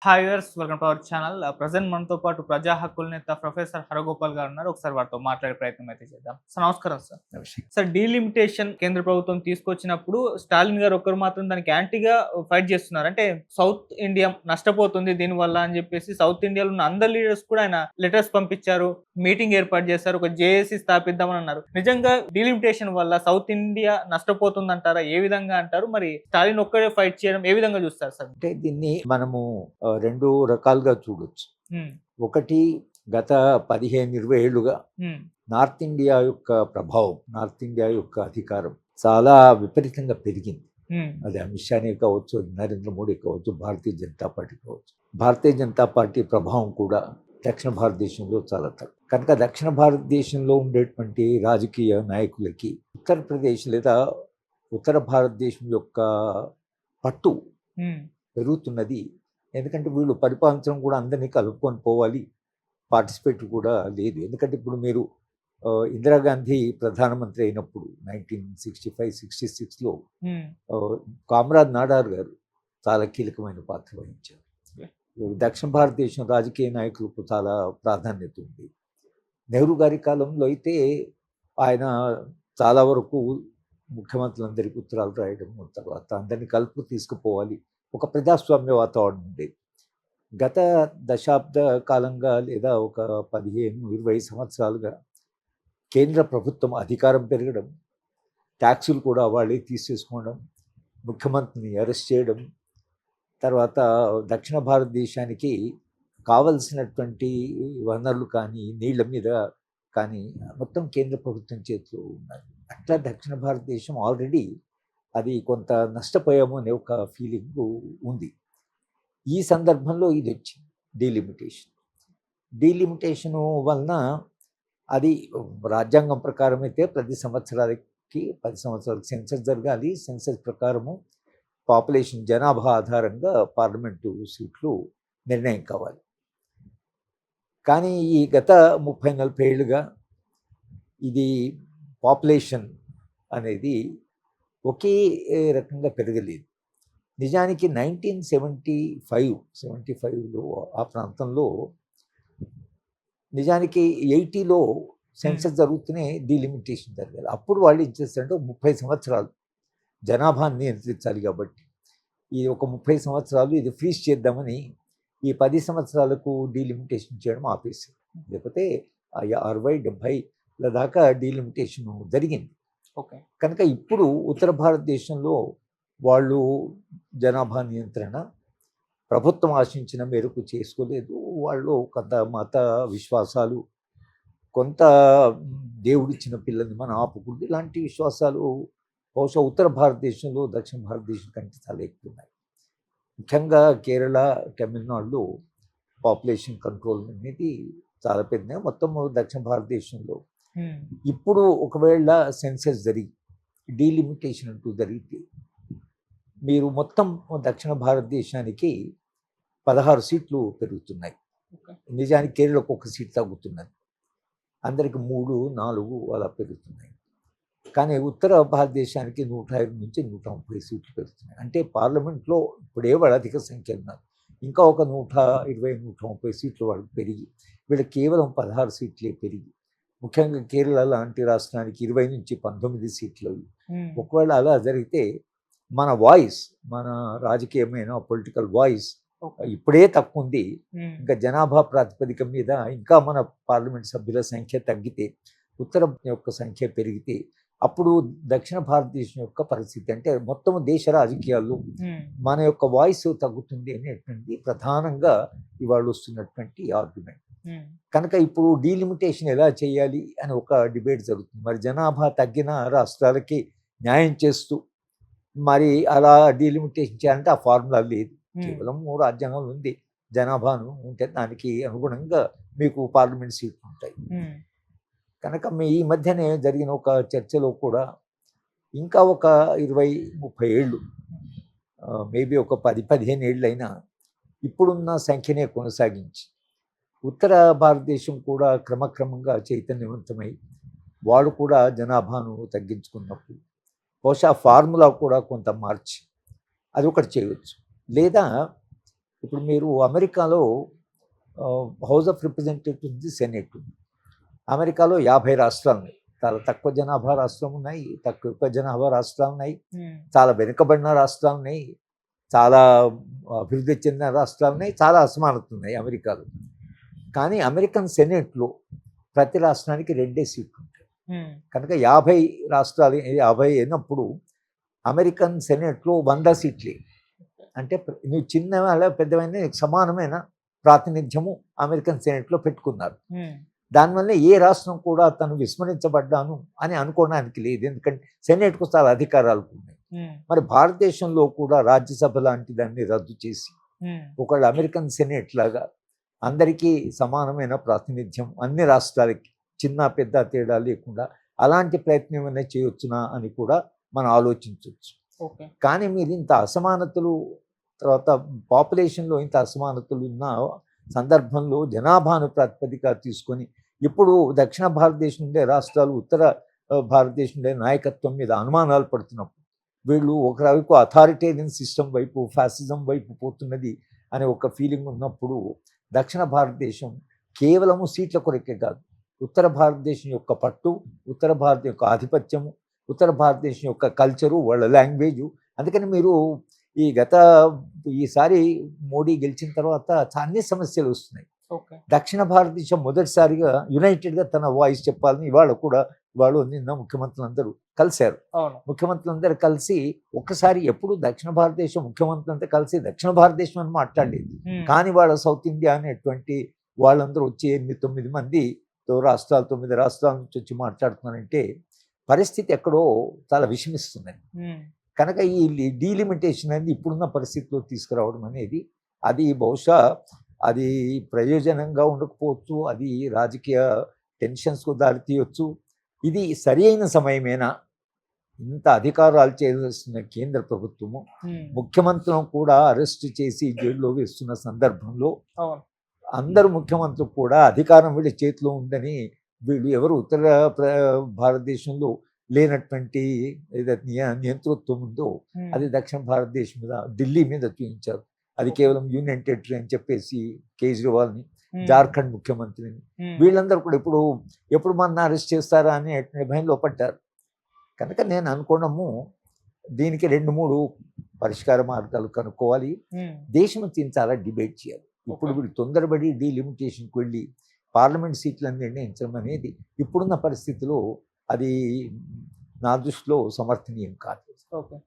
Hi viewers, welcome to our channel. Present మనతో పాటు ప్రజా హక్కుల నేత ప్రొఫెసర్ హరగోపాల్ గారు ఉన్నారు. ఒకసారి వారితో మాట్లాడే ప్రయత్నం అయితే చేద్దాం. సార్ నమస్కారం సార్. సార్, డీలిమిటేషన్ కేంద్ర ప్రభుత్వం తీసుకొచ్చినప్పుడు స్టాలిన్ గారు ఒక్కరు మాత్రం దానికి యాంటీగా ఫైట్ చేస్తున్నారు. అంటే సౌత్ ఇండియా నష్టపోతుంది దీనివల్ల అని చెప్పేసి సౌత్ ఇండియాలో ఉన్న అందరు లీడర్స్ కూడా ఆయన లెటర్స్ పంపించారు, మీటింగ్ ఏర్పాటు చేశారు, ఒక జేఏసీ స్థాపిద్దామని అన్నారు. నిజంగా డీలిమిటేషన్ వల్ల సౌత్ ఇండియా నష్టపోతుంది అంటారా? ఏ విధంగా అంటారు? మరి స్టాలిన్ ఒక్కడే ఫైట్ చేయడం ఏ విధంగా చూస్తారు సార్? అంటే దీన్ని మనము 2 రకాలుగా చూడొచ్చు. హ్మ్. ఒకటి, గత 15-20 ఏళ్లుగా హ్మ్. నార్త్ ఇండియా యొక్క ప్రభావం, నార్త్ ఇండియా యొక్క అధికారం చాలా విపరీతంగా పెరిగింది. హ్మ్. అది అమిత్ షానే కావచ్చు, నరేంద్ర మోడీ కావచ్చు, భారతీయ జనతా పార్టీ కావచ్చు. భారతీయ జనతా పార్టీ ప్రభావం కూడా దక్షిణ భారతదేశంలో చాలా తక్కువ. కనుక దక్షిణ భారతదేశంలో ఉండేటువంటి రాజకీయ నాయకులకి ఉత్తరప్రదేశ్ లేదా ఉత్తర భారతదేశం యొక్క పట్టు హ్మ్. పెరుగుతున్నది. ఎందుకంటే వీళ్ళు పరిపాలించడం కూడా అందరినీ కలుపుకొని పోవాలి, పార్టిసిపేట్ కూడా లేదు. ఎందుకంటే ఇప్పుడు మీరు ఇందిరాగాంధీ ప్రధానమంత్రి అయినప్పుడు 1965-66లో హ్మ్. కామ్రాజ్ నాడార్ గారు చాలా కీలకమైన పాత్ర వహించారు. దక్షిణ భారతదేశం రాజకీయ నాయకులకు చాలా ప్రాధాన్యత ఉంది. నెహ్రూ గారి కాలంలో అయితే ఆయన చాలా వరకు ముఖ్యమంత్రులందరికీ ఉత్తరాలు రాయడం, తర్వాత అందరినీ కలుపు తీసుకుపోవాలి, ఒక ప్రజాస్వామ్య వాతావరణం ఉండేది. గత దశాబ్ద కాలంగా లేదా ఒక 15-20 సంవత్సరాలుగా కేంద్ర ప్రభుత్వం అధికారం పెరగడం, ట్యాక్సులు కూడా వాళ్ళే తీసేసుకోవడం, ముఖ్యమంత్రిని అరెస్ట్ చేయడం, తర్వాత దక్షిణ భారతదేశానికి కావలసినటువంటి వనరులు కానీ, నీళ్ల మీద కానీ మొత్తం కేంద్ర ప్రభుత్వం చేతిలో ఉన్నది. అట్లా దక్షిణ భారతదేశం ఆల్రెడీ అది కొంత నష్టపోయాము అనే ఒక ఫీలింగ్ ఉంది. ఈ సందర్భంలో ఇది వచ్చింది డీలిమిటేషన్. డీలిమిటేషను వలన అది రాజ్యాంగం ప్రకారం అయితే ప్రతి సంవత్సరాలకి 10 సంవత్సరాలకు సెన్సస్ జరగాలి. సెన్సస్ ప్రకారము పాపులేషన్, జనాభా ఆధారంగా పార్లమెంటు సీట్లు నిర్ణయం కావాలి. కానీ ఈ గత 30-40 ఏళ్ళుగా ఇది పాపులేషన్ అనేది ఒకే రకంగా పెరగలేదు. నిజానికి 1975-75లో ఆ ప్రాంతంలో నిజానికి 80లో సెన్సస్ జరుగుతూనే డీలిమిటేషన్ జరగాలి. అప్పుడు వాళ్ళు ఏం చేస్తారంటే 30 సంవత్సరాలు జనాభాని నియంత్రించాలి కాబట్టి ఈ ఒక 30 సంవత్సరాలు ఇది ఫ్రీజ్ చేద్దామని ఈ 10 సంవత్సరాలకు డీలిమిటేషన్ చేయడం ఆపేశారు. లేకపోతే 60-70 దాకా డీలిమిటేషన్ జరిగింది. ఓకే. కనుక ఇప్పుడు ఉత్తర భారతదేశంలో వాళ్ళు జనాభా నియంత్రణ ప్రభుత్వం ఆశించిన మేరకు చేసుకోలేదు. వాళ్ళు కొంత మత విశ్వాసాలు, కొంత దేవుడిచ్చిన పిల్లల్ని మనం ఆపుకుంది, ఇలాంటి విశ్వాసాలు బహుశా ఉత్తర భారతదేశంలో దక్షిణ భారతదేశం కంటే చాలా ఎక్కువ ఉన్నాయి. ముఖ్యంగా కేరళ, తమిళనాడులో పాపులేషన్ కంట్రోల్ అనేది చాలా పెద్ద. మొత్తం దక్షిణ భారతదేశంలో ఇప్పుడు ఒకవేళ సెన్సస్ జరిగి డీలిమిటేషన్ అంటూ జరిగితే మీరు మొత్తం దక్షిణ భారతదేశానికి 16 సీట్లు పెరుగుతున్నాయి. నిజానికి కేరళకు 1 సీట్ తగ్గుతున్నది. అందరికి 3-4 అలా పెరుగుతున్నాయి. కానీ ఉత్తర భారతదేశానికి 105 నుంచి 130 సీట్లు పెరుగుతున్నాయి. అంటే పార్లమెంట్లో ఇప్పుడే వాళ్ళు అధిక సంఖ్య ఉన్నారు. ఇంకా ఒక 120-130 సీట్లు వాళ్ళు పెరిగి వీళ్ళకి కేవలం 16 సీట్లే పెరిగి, ముఖ్యంగా కేరళ లాంటి రాష్ట్రానికి 20-19 సీట్లు. ఒకవేళ అలా జరిగితే మన వాయిస్, మన రాజకీయమైన పొలిటికల్ వాయిస్ ఇప్పుడే తక్కువ ఉంది. ఇంకా జనాభా ప్రాతిపదిక మీద ఇంకా మన పార్లమెంట్ సభ్యుల సంఖ్య తగ్గితే, ఉత్తర యొక్క సంఖ్య పెరిగితే అప్పుడు దక్షిణ భారతదేశం యొక్క పరిస్థితి, అంటే మొత్తం దేశ రాజకీయాల్లో మన యొక్క వాయిస్ తగ్గుతుంది అనేటువంటి ప్రధానంగా ఇవాళ వస్తున్నటువంటి ఆర్గ్యుమెంట్. కనుక ఇప్పుడు డీలిమిటేషన్ ఎలా చేయాలి అని ఒక డిబేట్ జరుగుతుంది. మరి జనాభా తగ్గిన రాష్ట్రాలకి న్యాయం చేస్తూ మరి అలా డీలిమిటేషన్ చేయాలంటే ఆ ఫార్ములా లేదు. కేవలం రాజ్యాంగంలో ఉంది, జనాభాను ఉంటే దానికి అనుగుణంగా మీకు పార్లమెంట్ సీట్లు ఉంటాయి. కనుక ఈ మధ్యనే జరిగిన ఒక చర్చలో కూడా ఇంకా ఒక 20-30 ఏళ్ళు, మేబీ ఒక 10-15 ఏళ్ళైనా ఇప్పుడున్న సంఖ్యనే కొనసాగించి ఉత్తర భారతదేశం కూడా క్రమక్రమంగా చైతన్యవంతమై వాళ్ళు కూడా జనాభాను తగ్గించుకున్నప్పుడు బహుశా ఫార్ములా కూడా కొంత మార్చి అది ఒకటి చేయవచ్చు. లేదా ఇప్పుడు మీరు అమెరికాలో హౌస్ ఆఫ్ రిప్రజెంటేటివ్స్ ఉంది, సెనెట్ ఉంది. అమెరికాలో 50 రాష్ట్రాలు ఉన్నాయి. చాలా తక్కువ జనాభా రాష్ట్రం ఉన్నాయి, తక్కువ జనాభా రాష్ట్రాలు ఉన్నాయి, చాలా వెనుకబడిన రాష్ట్రాలు ఉన్నాయి, చాలా అభివృద్ధి చెందిన రాష్ట్రాలు ఉన్నాయి, చాలా అసమానతలు ఉన్నాయి అమెరికాలో. కానీ అమెరికన్ సెనెట్లో ప్రతి రాష్ట్రానికి 2 సీట్లు ఉంటాయి. కనుక 50 రాష్ట్రాలు 50 అయినప్పుడు అమెరికన్ సెనెట్లో 100 సీట్లే. అంటే నువ్వు చిన్న పెద్దవైన సమానమైన ప్రాతినిధ్యము అమెరికన్ సెనెట్లో పెట్టుకున్నారు. దానివల్ల ఏ రాష్ట్రం కూడా తను విస్మరించబడ్డాను అని అనుకోవడానికి లేదు, ఎందుకంటే సెనెట్కు చాలా అధికారాలు ఉన్నాయి. మరి భారతదేశంలో కూడా రాజ్యసభ లాంటి దాన్ని రద్దు చేసి ఒకళ్ళు అమెరికన్ సెనెట్ లాగా అందరికీ సమానమైన ప్రాతినిధ్యం అన్ని రాష్ట్రాలకి చిన్న పెద్ద తేడా లేకుండా అలాంటి ప్రయత్నం ఏమైనా చేయొచ్చునా అని కూడా మనం ఆలోచించవచ్చు. కానీ మీరు ఇంత అసమానతలు, తర్వాత పాపులేషన్లో ఇంత అసమానతలు ఉన్న సందర్భంలో జనాభాను ప్రాతిపదిక తీసుకొని ఇప్పుడు దక్షిణ భారతదేశం ఉండే రాష్ట్రాలు ఉత్తర భారతదేశం ఉండే నాయకత్వం మీద అనుమానాలు పడుతున్నప్పుడు, వీళ్ళు ఒకవైపు అథారిటేరియన్ సిస్టమ్ వైపు, ఫ్యాసిజం వైపు పోతున్నది అనే ఒక ఫీలింగ్ ఉన్నప్పుడు దక్షిణ భారతదేశం కేవలము సీట్ల కొరకే కాదు, ఉత్తర భారతదేశం యొక్క పట్టు, ఉత్తర భారత యొక్క ఆధిపత్యము, ఉత్తర భారతదేశం యొక్క కల్చరు, వాళ్ళ లాంగ్వేజు. అందుకని మీరు ఈసారి మోడీ గెలిచిన తర్వాత అన్ని సమస్యలు వస్తున్నాయి. దక్షిణ భారతదేశం మొదటిసారిగా యునైటెడ్గా తన వాయిస్ చెప్పాలని ఇవాళ కూడా వాళ్ళు నిన్న ముఖ్యమంత్రులందరూ కలిశారు. ముఖ్యమంత్రులందరూ కలిసి ఒక్కసారి ఎప్పుడు దక్షిణ భారతదేశం ముఖ్యమంత్రులంతా కలిసి దక్షిణ భారతదేశం అని మాట్లాడలేదు. కానీ వాళ్ళ సౌత్ ఇండియా అనేటువంటి వాళ్ళందరూ వచ్చి 8-9 మంది 9 రాష్ట్రాల నుంచి వచ్చి మాట్లాడుతున్నారంటే పరిస్థితి ఎక్కడో చాలా విషమిస్తున్నది. కనుక ఈ డీలిమిటేషన్ అనేది ఇప్పుడున్న పరిస్థితిలో తీసుకురావడం అనేది అది బహుశా అది ప్రయోజనంగా ఉండకపోవచ్చు, అది రాజకీయ టెన్షన్స్కు దారితీయవచ్చు. ఇది సరి అయిన సమయమేనా? ఇంత అధికారాలు చేస్తున్న కేంద్ర ప్రభుత్వము ముఖ్యమంత్రులను కూడా అరెస్ట్ చేసి జైల్లో వేస్తున్న సందర్భంలో అందరు ముఖ్యమంత్రులు కూడా అధికారం వీళ్ళ చేతిలో ఉందని, వీళ్ళు ఎవరు ఉత్తర భారతదేశంలో లేనటువంటి ఏదైతే నియంతృత్వం ఉందో అది దక్షిణ భారతదేశం మీద, ఢిల్లీ మీద చూపించారు. అది కేవలం యూనియన్ టెరిటరీ అని చెప్పేసి కేజ్రీవాల్ని, జార్ఖండ్ ముఖ్యమంత్రిని, వీళ్ళందరూ కూడా ఎప్పుడు మన అరెస్ట్ చేస్తారా అని భయంలో పడ్డారు. కనుక నేను అనుకోవడము దీనికి 2-3 పరిష్కార మార్గాలు కనుక్కోవాలి. దేశం చాలా డిబేట్ చేయాలి. ఇప్పుడు వీళ్ళు తొందరపడి డీలిమిటేషన్కి వెళ్ళి పార్లమెంట్ సీట్లను నిర్ణయించడం అనేది ఇప్పుడున్న పరిస్థితిలో అది నా దృష్టిలో సమర్థనీయం కాదు.